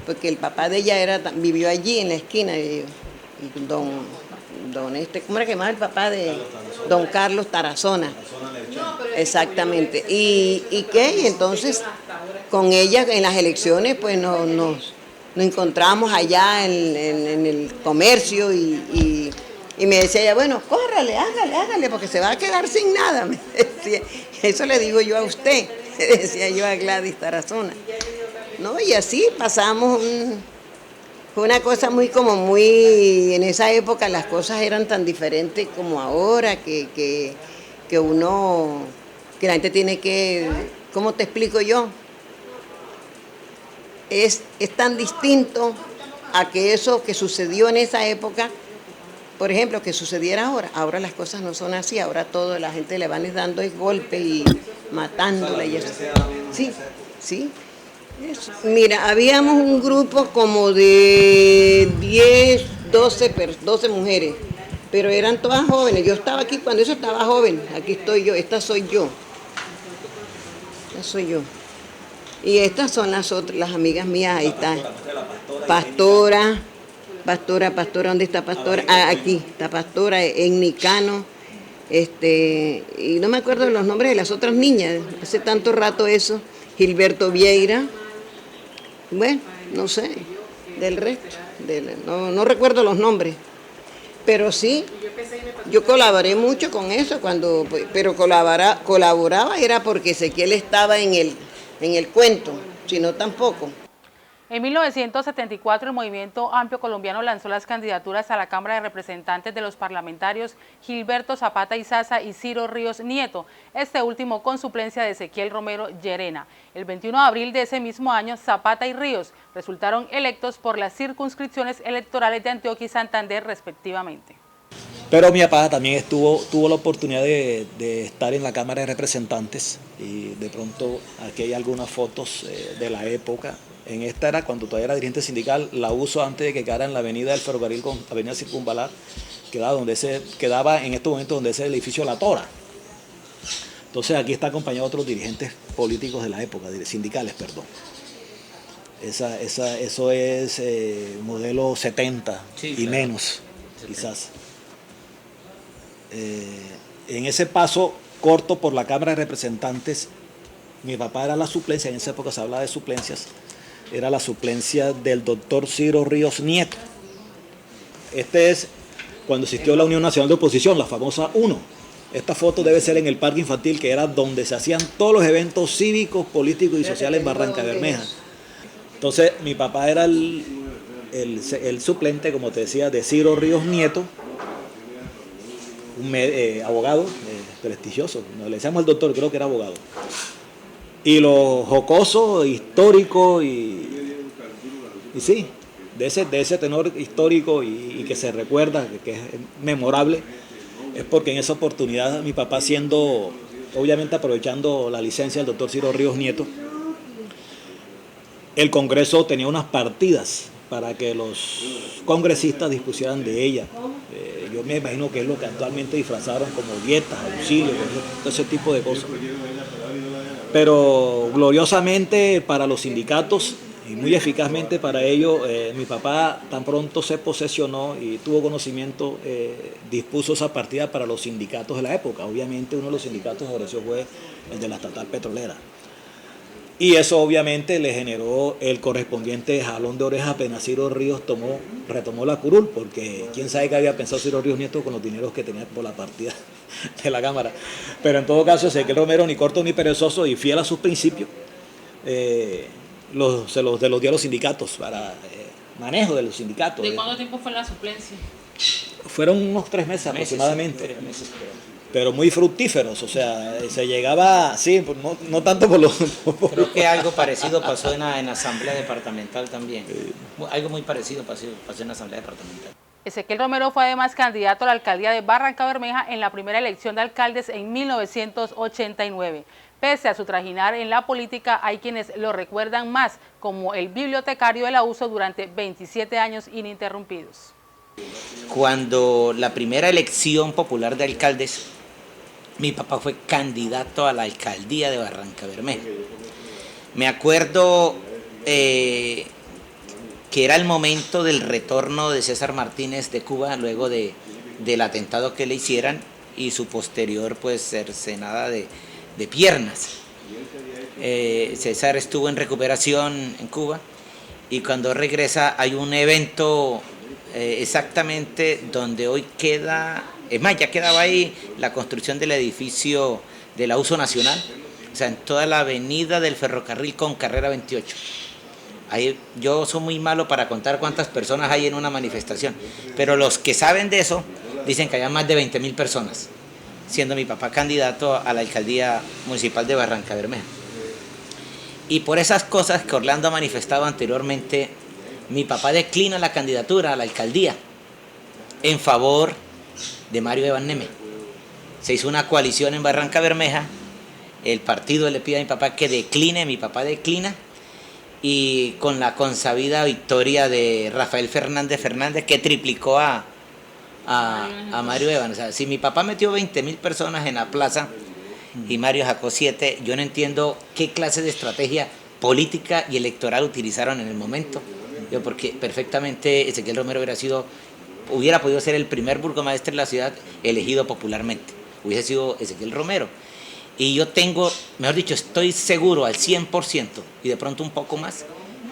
Speaker 5: porque el papá de ella vivió allí en la esquina, y ¿cómo era que llamaba el papá de don Carlos Tarazona? Exactamente. ¿Y qué? Y entonces con ella en las elecciones pues nos encontramos allá en el comercio y me decía ella, bueno, córrale, hágale, porque se va a quedar sin nada. Me decía, eso le digo yo a usted, decía yo a Gladys Tarazona. ¿No? Y así pasamos fue una cosa muy, en esa época las cosas eran tan diferentes como ahora, que la gente tiene que, ¿cómo te explico yo? Es tan distinto a que eso que sucedió en esa época, por ejemplo, que sucediera ahora. Ahora las cosas no son así, ahora todo, la gente le van dando el golpe y matándola y eso. Sí. Eso. Mira, habíamos un grupo como de 10, 12 mujeres, pero eran todas jóvenes. Yo estaba aquí cuando eso estaba joven, aquí estoy yo, esta soy yo. Y estas son las amigas mías, ahí está. Pastora, ¿dónde está Pastora? Ah, aquí está Pastora, en Nicano, y no me acuerdo de los nombres de las otras niñas, hace tanto rato eso, Gilberto Vieira. Bueno, no sé, del resto, no recuerdo los nombres, pero sí, yo colaboré mucho con eso, pero colaboraba era porque Ezequiel estaba en el cuento, si no tampoco.
Speaker 1: En 1974, el Movimiento Amplio Colombiano lanzó las candidaturas a la Cámara de Representantes de los parlamentarios Gilberto Zapata Izaza y Ciro Ríos Nieto, este último con suplencia de Ezequiel Romero Llerena. El 21 de abril de ese mismo año, Zapata y Ríos resultaron electos por las circunscripciones electorales de Antioquia y Santander, respectivamente.
Speaker 3: Pero mi papá también tuvo la oportunidad de estar en la Cámara de Representantes, y de pronto aquí hay algunas fotos de la época. En esta era cuando todavía era dirigente sindical, la uso antes de que quedara en la avenida del Ferrocarril con Avenida Circunvalar. quedaba en estos momentos donde es el edificio La Tora. Entonces aquí está acompañado de otros dirigentes políticos de la época, sindicales, perdón. Eso es modelo 70
Speaker 4: sí,
Speaker 3: y
Speaker 4: claro.
Speaker 3: Menos, quizás. En ese paso corto por la Cámara de Representantes, mi papá era la suplencia, en esa época se hablaba de suplencias, era la suplencia del doctor Ciro Ríos Nieto. Este es cuando existió la Unión Nacional de Oposición, la famosa UNO. Esta foto debe ser en el parque infantil, que era donde se hacían todos los eventos cívicos, políticos y sociales en Barrancabermeja. Entonces, mi papá era el suplente, como te decía, de Ciro Ríos Nieto, un abogado prestigioso. No le decíamos el doctor, creo que era abogado. Y lo jocoso, histórico y sí, de ese tenor histórico y que se recuerda, que es memorable, es porque en esa oportunidad mi papá, siendo, obviamente aprovechando la licencia del doctor Ciro Ríos Nieto, el Congreso tenía unas partidas para que los congresistas dispusieran de ella. Yo me imagino que es lo que actualmente disfrazaron como dietas, auxilio, todo ese tipo de cosas. Pero gloriosamente para los sindicatos y muy eficazmente para ello, mi papá tan pronto se posesionó y tuvo conocimiento, dispuso esa partida para los sindicatos de la época. Obviamente uno de los sindicatos que ofreció fue el de la estatal petrolera. Y eso obviamente le generó el correspondiente jalón de orejas apenas Ciro Ríos retomó la curul, porque quién sabe qué había pensado Ciro Ríos Nieto con los dineros que tenía por la partida de la Cámara. Pero en todo caso, Ezequiel Romero, ni corto ni perezoso y fiel a sus principios, se los dio a los sindicatos para manejo de los sindicatos.
Speaker 1: ¿De cuánto tiempo fue la suplencia?
Speaker 3: Fueron unos 3 meses aproximadamente. 3 meses, pero muy fructíferos, o sea, se llegaba, sí, no tanto por los...
Speaker 4: Creo que algo parecido pasó en la Asamblea Departamental también. Algo muy parecido pasó en la Asamblea Departamental.
Speaker 1: Ezequiel Romero fue además candidato a la alcaldía de Barrancabermeja en la primera elección de alcaldes en 1989. Pese a su trajinar en la política, hay quienes lo recuerdan más como el bibliotecario de la USO durante 27 años ininterrumpidos.
Speaker 4: Cuando la primera elección popular de alcaldes, mi papá fue candidato a la alcaldía de Barrancabermeja. Me acuerdo que era el momento del retorno de César Martínez de Cuba luego del atentado que le hicieran y su posterior pues cercenada de piernas. César estuvo en recuperación en Cuba y cuando regresa hay un evento exactamente donde hoy queda, es más, ya quedaba ahí la construcción del edificio de la Uso Nacional, o sea, en toda la avenida del ferrocarril con carrera 28. Ahí, yo soy muy malo para contar cuántas personas hay en una manifestación, pero los que saben de eso dicen que había más de 20.000 personas, siendo mi papá candidato a la alcaldía municipal de Barrancabermeja. Y por esas cosas que Orlando ha manifestado anteriormente, mi papá declina la candidatura a la alcaldía en favor de Mario Evan Neme. Se hizo una coalición en Barrancabermeja, el partido le pide a mi papá que decline, mi papá declina, y con la consabida victoria de Rafael Fernández, que triplicó a Mario Evan. O sea, si mi papá metió 20.000 personas en la plaza y Mario sacó 7, yo no entiendo qué clase de estrategia política y electoral utilizaron en el momento. Porque perfectamente Ezequiel Romero hubiera podido ser el primer burgomaestre de la ciudad elegido popularmente. Hubiese sido Ezequiel Romero. Y yo estoy seguro al 100% y de pronto un poco más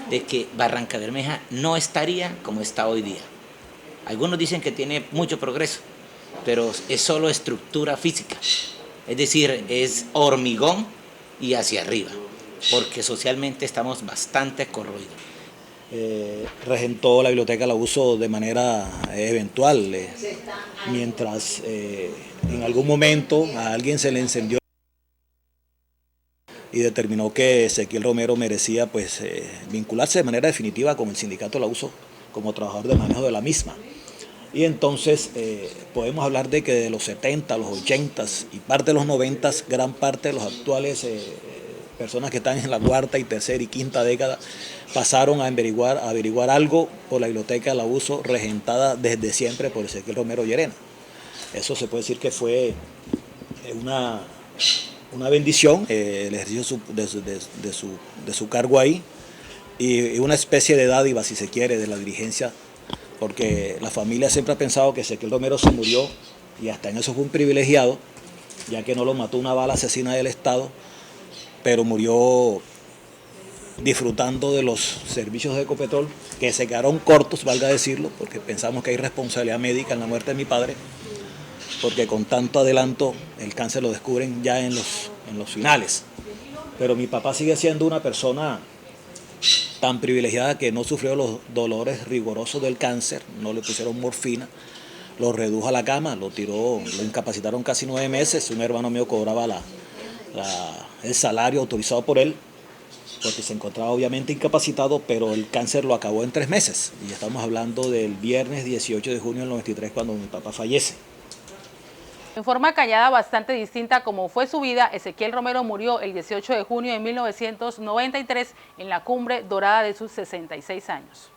Speaker 4: de que Barrancabermeja no estaría como está hoy día. Algunos dicen que tiene mucho progreso, pero es solo estructura física. Es decir, es hormigón y hacia arriba, porque socialmente estamos bastante corroídos.
Speaker 3: Regentó la biblioteca La Uso de manera eventual, mientras en algún momento a alguien se le encendió y determinó que Ezequiel Romero merecía pues vincularse de manera definitiva con el sindicato La Uso como trabajador de manejo de la misma. Y entonces podemos hablar de que de los 70, los 80 y parte de los 90, gran parte de los actuales personas que están en la cuarta y tercera y quinta década pasaron a averiguar algo por la biblioteca del abuso regentada desde siempre por Ezequiel Romero Llerena. Eso se puede decir que fue una bendición, el ejercicio de su cargo ahí, y una especie de dádiva, si se quiere, de la dirigencia, porque la familia siempre ha pensado que Ezequiel Romero se murió, y hasta en eso fue un privilegiado, ya que no lo mató una bala asesina del Estado, pero murió disfrutando de los servicios de Ecopetrol, que se quedaron cortos, valga decirlo, porque pensamos que hay responsabilidad médica en la muerte de mi padre, porque con tanto adelanto el cáncer lo descubren ya en los finales. Pero mi papá sigue siendo una persona tan privilegiada que no sufrió los dolores rigurosos del cáncer, no le pusieron morfina, lo redujo a la cama, lo incapacitaron casi 9 meses, un hermano mío cobraba el salario autorizado por él, porque se encontraba obviamente incapacitado, pero el cáncer lo acabó en 3 meses. Y estamos hablando del viernes 18 de junio del 93, cuando mi papá fallece.
Speaker 1: En forma callada, bastante distinta como fue su vida, Ezequiel Romero murió el 18 de junio de 1993 en la cumbre dorada de sus 66 años.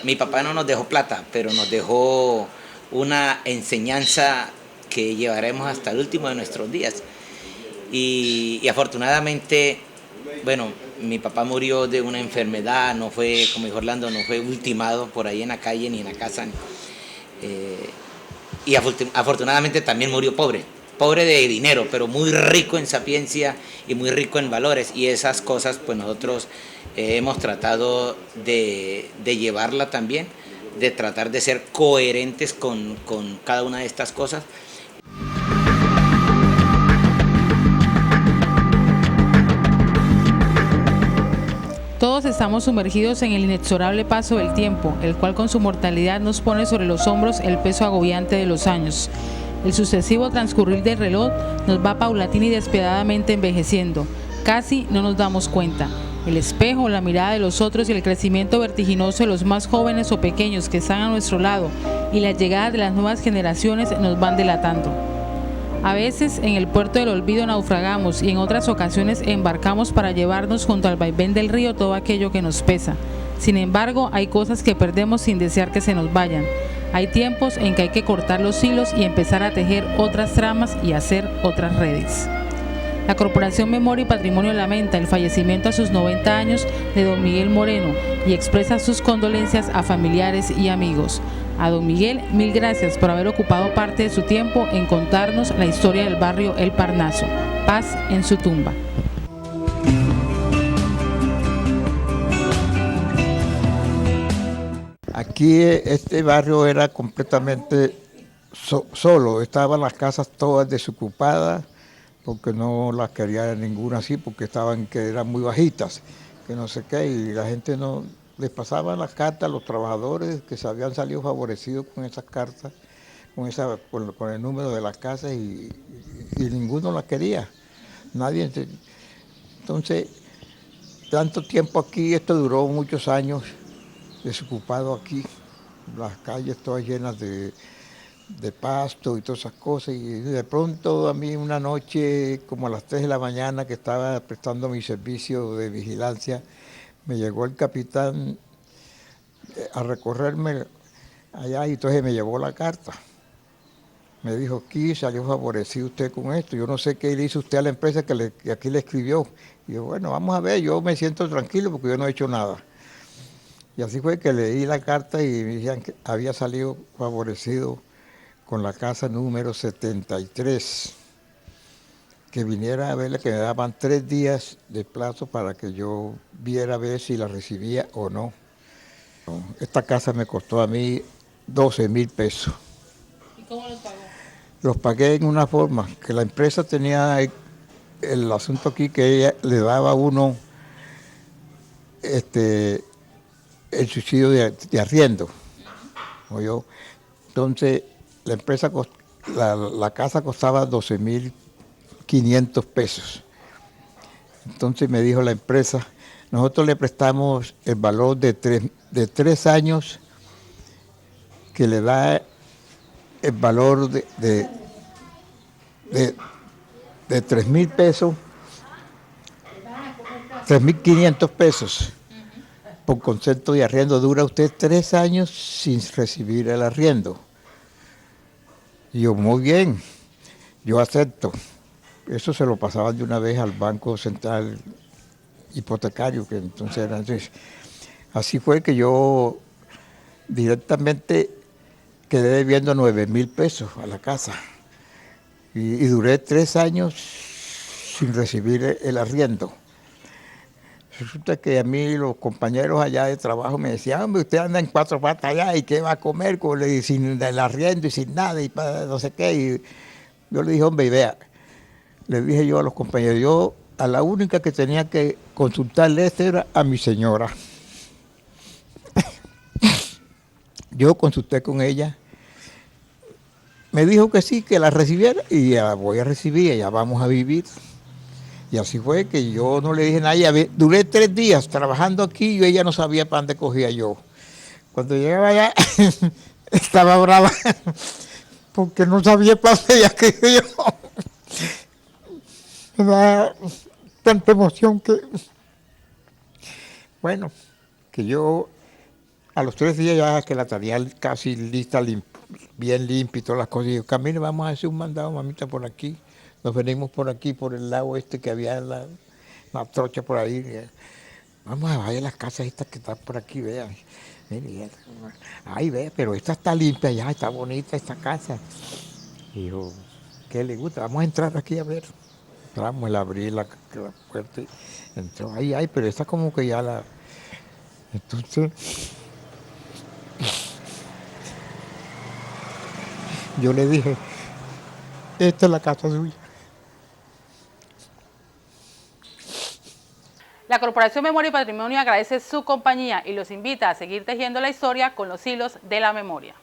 Speaker 4: Mi papá no nos dejó plata, pero nos dejó una enseñanza que llevaremos hasta el último de nuestros días. Y afortunadamente, bueno, mi papá murió de una enfermedad, no fue, como dijo Orlando, no fue ultimado por ahí en la calle ni en la casa. Y afortunadamente también murió pobre de dinero, pero muy rico en sapiencia y muy rico en valores. Y esas cosas pues nosotros hemos tratado de llevarla también, de tratar de ser coherentes con cada una de estas cosas.
Speaker 1: Todos estamos sumergidos en el inexorable paso del tiempo, el cual con su mortalidad nos pone sobre los hombros el peso agobiante de los años. El sucesivo transcurrir del reloj nos va paulatina y despiadadamente envejeciendo. Casi no nos damos cuenta. El espejo, la mirada de los otros y el crecimiento vertiginoso de los más jóvenes o pequeños que están a nuestro lado y la llegada de las nuevas generaciones nos van delatando. A veces en el puerto del olvido naufragamos y en otras ocasiones embarcamos para llevarnos junto al vaivén del río todo aquello que nos pesa. Sin embargo, hay cosas que perdemos sin desear que se nos vayan. Hay tiempos en que hay que cortar los hilos y empezar a tejer otras tramas y hacer otras redes. La Corporación Memoria y Patrimonio lamenta el fallecimiento a sus 90 años de don Miguel Moreno y expresa sus condolencias a familiares y amigos. A don Miguel, mil gracias por haber ocupado parte de su tiempo en contarnos la historia del barrio El Parnaso. Paz en su tumba.
Speaker 6: Aquí este barrio era completamente solo, estaban las casas todas desocupadas, porque no las quería ninguna así, porque que eran muy bajitas, que no sé qué, y la gente no les pasaban las cartas a los trabajadores que se habían salido favorecidos con esas cartas, con el número de las casas, y ninguno las quería, nadie. Entonces, tanto tiempo aquí, esto duró muchos años desocupado aquí, las calles todas llenas de pasto y todas esas cosas, y de pronto a mí una noche como a las 3 de la mañana que estaba prestando mi servicio de vigilancia, me llegó el capitán a recorrerme allá y entonces me llevó la carta. Me dijo, aquí salió favorecido usted con esto, yo no sé qué le hizo usted a la empresa que aquí le escribió. Y yo, bueno, vamos a ver, yo me siento tranquilo porque yo no he hecho nada. Y así fue que leí la carta y me decían que había salido favorecido con la casa número 73, que viniera a verla, que me daban 3 días de plazo para que yo viera a ver si la recibía o no. Esta casa me costó a mí 12.000 pesos.
Speaker 1: ¿Y cómo los pagó?
Speaker 6: Los pagué en una forma, que la empresa tenía el asunto aquí que ella le daba a uno el subsidio de arriendo. Entonces, la casa costaba 12.500 pesos. Entonces me dijo la empresa, nosotros le prestamos el valor de 3 años, que le da el valor de 3.000 pesos 3.500 pesos por concepto de arriendo. Dura usted 3 años sin recibir el arriendo. Y yo, muy bien, yo acepto. Eso se lo pasaban de una vez al Banco Central Hipotecario, que entonces era así. Así fue que yo directamente quedé debiendo 9.000 pesos a la casa. Y duré 3 años sin recibir el arriendo. Resulta que a mí los compañeros allá de trabajo me decían, hombre, usted anda en 4 patas allá, ¿y qué va a comer sin el arriendo y sin nada, y para no sé qué? Y yo le dije, hombre, y vea, le dije yo a los compañeros, yo a la única que tenía que consultarle era a mi señora. Yo consulté con ella, me dijo que sí, que la recibiera, y ya la voy a recibir, ya vamos a vivir. Y así fue que yo no le dije nada. Duré 3 días trabajando aquí y ella no sabía para dónde cogía yo. Cuando llegaba allá, estaba brava, porque no sabía para dónde ella quería yo. Me da tanta emoción que, bueno, que yo a los 3 días ya que la tenía casi lista, bien limpia y todas las cosas. Y yo, camine, vamos a hacer un mandado, mamita, por aquí. Nos venimos por aquí, por el lago este que había la trocha por ahí. Vamos a ver las casas estas que están por aquí, vean. Ay, ve, pero esta está limpia ya, está bonita esta casa. Y yo, ¿qué le gusta? Vamos a entrar aquí a ver. Entramos, le abrí la puerta y entró. Ay, pero esta como que ya la... Entonces... Yo le dije, esta es la casa suya.
Speaker 1: La Corporación Memoria y Patrimonio agradece su compañía y los invita a seguir tejiendo la historia con los hilos de la memoria.